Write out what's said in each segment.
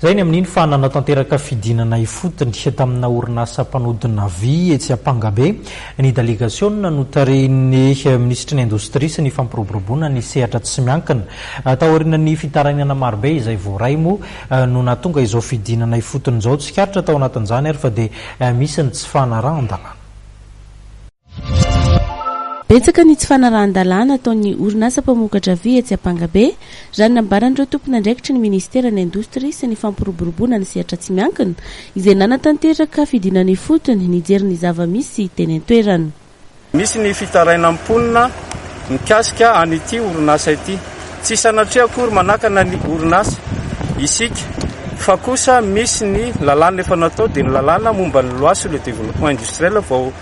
Zay ny amin'iny fa Nanatanteraka fidinanana ifotony tamina orinasa mpanodina vy etsy Ampangambe ny delegasiona no tarehin'ny minisitran'ny indostria sy ny fampiroboroboana ny sehatra tsy miankina taorian'ny fitarainana marobe izay voaray moa no natonga izao fidinana ifotony izao tsikaritra tao anatin'izany ary fa dia misy ny tsy fanarahan-dalàna. Betsaka ny tsy fanarahan-dalàna ataon'ny orinasa mpamokatra vy etsy Ampangambe raha nambaran'ireo tompona andraikitry ny minisiteran'ny indostria sy ny fampiroboroboana ny sehatra tsy miankina izay nanatanteraka fidinana ifotony nijery zava-misy teny an-toerana. Misy ny fitarainana amponina mikasika an'ity orinasa ity. Tsy sanatria akory manakana ny orinasa isika fa kosa misy ny lalàna efa natao dia ny lalàna momba ny loi sur le développement industriel vao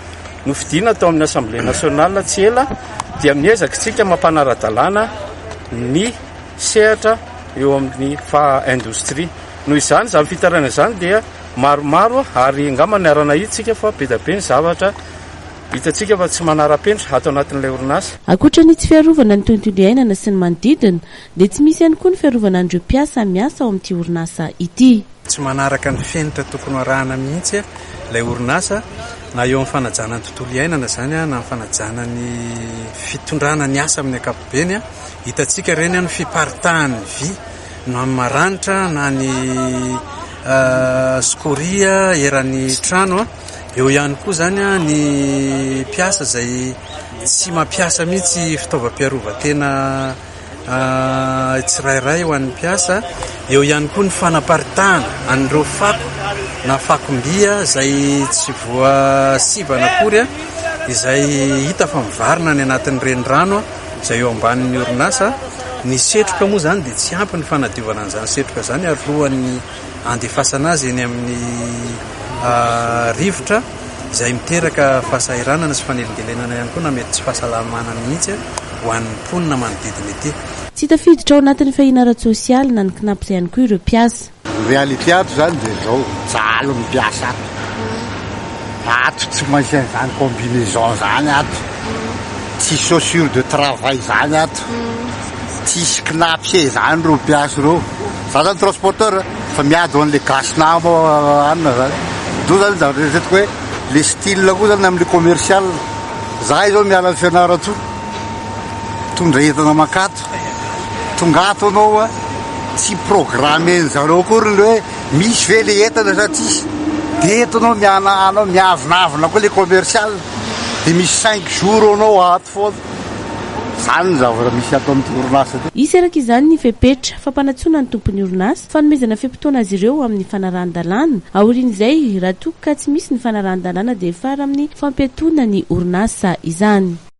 nofidina tao amin'ny assemblée nationale tsy ela dia miezaka tsika mampanara-dalàna ny sehatra eo amin'ny indostria. Noho izany izany fitaraina izany dia maromaro ary angamba arana hitsika fa be da be ny zavatra hitatsika fa tsy manara-penitra ato anatin'ilay orinasa. Ankoatra ny tsy fiarovana ny tontolo iainana sy ny manodidina dia tsy misy ihany koa ny fiarovana an'ireo mpiasa miasa ao amin'ity orinasa ity. Tsy manaraka ny fenitra tokony arahana mihitsy ilay orinasa na eo amin'ny fanajana ny tontolo iainana zany na amin'ny fanajana ny fitondrana ny asa amin'ny ankapobeny hitatsika ireny ny fiparitahan'ny vy no amin'ny maranitra na ny skoria eran'ny trano eo ihany koa zany ny mpiasa izay tsy mampiasa mihitsy fitaovam-piarovatena tsirairay ho an'ny mpiasa. Eo ihany koa ny fanaparitahana an'ireo fako na fakombia izay tsy voasivana akory izay hita fa mivarina ny anatin'ny renirano izay eo ambanin'ny orinasa. Ny setroka moa zany dia tsy ampy ny fanadiovana an'izany setroka zany ary alohan'ny andefasana azy eny amin'ny rivotra izay miteraka fahasahiranana sy fanelingelenana ihany koa na mety tsy fahasalamana mihitsy ho an'ny mponina manodidina ity. Tsy tafiditra ao anatin'ny fahina sosialy na ny kinapo ihany koa ireo mpiasa. Ny réalité ato zany dia zao jalo ny mpiasa ato tsy maintsy an'izany combinaison zany ato, tsy chaussure de travail zany ato, tsisy kinapier zany reo mpiasa reo. Za zany transporteur fa miady ho an'le gasinamo anina zany do zany da rezetiko hoe le style koa zany amin'le commercial. Zahay zao miala ny fianaratso tondra entana makato tongato anao tsy programme zareo akory le hoe misy ve le entana sa tsisy dia eto anao mianao miavinavina koa le commercial dia misy 5 jours anao ato foana. Zany zavatra misy ato amin'ny orinasa ty. Isy araka izany ny fepetra fampanatsoana ny tompon'ny orinasa fanomezana fimpitoana azy ireo amin'ny fanarahan-dalàna aorian'izay raha toa ka tsy misy ny fanarahan-dalàna dia fara amin'ny fampetona ny orinasa izany.